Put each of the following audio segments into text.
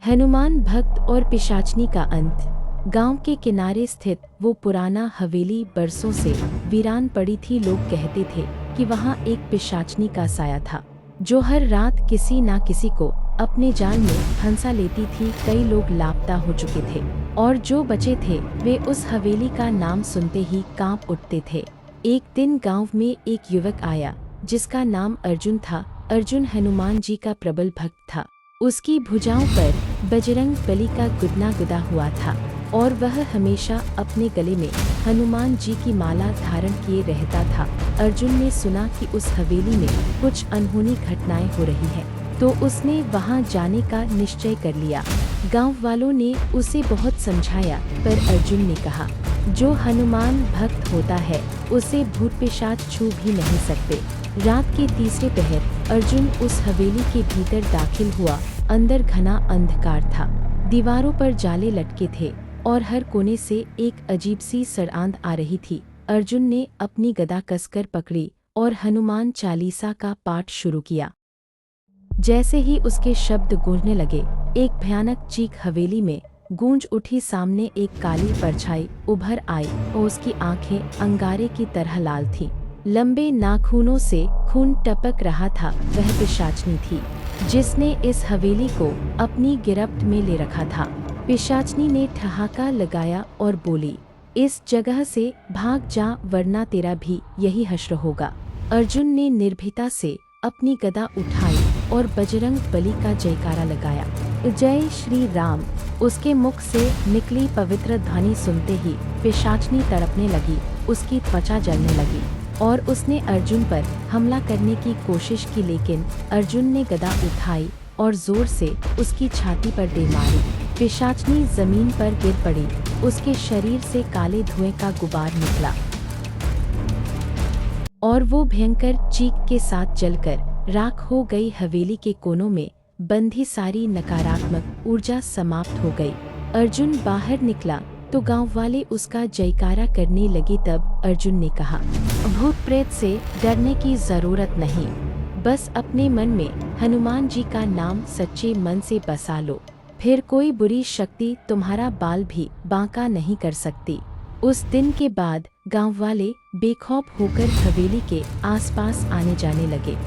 हनुमान भक्त और पिशाचनी का अंत। गांव के किनारे स्थित वो पुराना हवेली बरसों से वीरान पड़ी थी। लोग कहते थे कि वहां एक पिशाचनी का साया था जो हर रात किसी ना किसी को अपने जाल में फंसा लेती थी। कई लोग लापता हो चुके थे और जो बचे थे वे उस हवेली का नाम सुनते ही कांप उठते थे। एक दिन गांव में एक युवक आया जिसका नाम अर्जुन था। अर्जुन हनुमान जी का प्रबल भक्त था। उसकी भुजाओं पर बजरंग बली का गुदना गुदा हुआ था और वह हमेशा अपने गले में हनुमान जी की माला धारण किए रहता था। अर्जुन ने सुना कि उस हवेली में कुछ अनहोनी घटनाएं हो रही है, तो उसने वहां जाने का निश्चय कर लिया। गांव वालों ने उसे बहुत समझाया, पर अर्जुन ने कहा, जो हनुमान भक्त होता है उसे भूत पिशाच छू भी नहीं सकते। रात के तीसरे पहर अर्जुन उस हवेली के भीतर दाखिल हुआ। अंदर घना अंधकार था, दीवारों पर जाले लटके थे और हर कोने से एक अजीब सी सड़ांध आ रही थी। अर्जुन ने अपनी गदा कसकर पकड़ी और हनुमान चालीसा का पाठ शुरू किया। जैसे ही उसके शब्द गूंजने लगे, एक भयानक चीख हवेली में गूंज उठी। सामने एक काली परछाई उभर आई और उसकी आंखें अंगारे की तरह लाल थीं। लंबे नाखूनों से खून टपक रहा था। वह पिशाचनी थी जिसने इस हवेली को अपनी गिरफ्त में ले रखा था। पिशाचनी ने ठहाका लगाया और बोली, इस जगह से भाग जा वरना तेरा भी यही हश्र होगा। अर्जुन ने निर्भीता से अपनी गदा उठाई और बजरंग बली का जयकारा लगाया। जय श्री राम। उसके मुख से निकली पवित्र ध्वनि सुनते ही पिशाचनी तड़पने लगी, उसकी त्वचा जलने लगी और उसने अर्जुन पर हमला करने की कोशिश की, लेकिन अर्जुन ने गदा उठाई और जोर से उसकी छाती पर दे मारी। पिशाचनी जमीन पर गिर पड़ी, उसके शरीर से काले धुएं का गुबार निकला और वो भयंकर चीख के साथ जलकर राख हो गई। हवेली के कोनों में बंधी सारी नकारात्मक ऊर्जा समाप्त हो गई। अर्जुन बाहर निकला तो गांव वाले उसका जयकारा करने लगे। तब अर्जुन ने कहा, भूत प्रेत से डरने की जरूरत नहीं, बस अपने मन में हनुमान जी का नाम सच्चे मन से बसा लो, फिर कोई बुरी शक्ति तुम्हारा बाल भी बांका नहीं कर सकती। उस दिन के बाद गांव वाले बेखौफ होकर हवेली के आसपास आने जाने लगे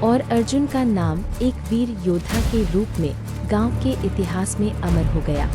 और अर्जुन का नाम एक वीर योद्धा के रूप में गांव के इतिहास में अमर हो गया।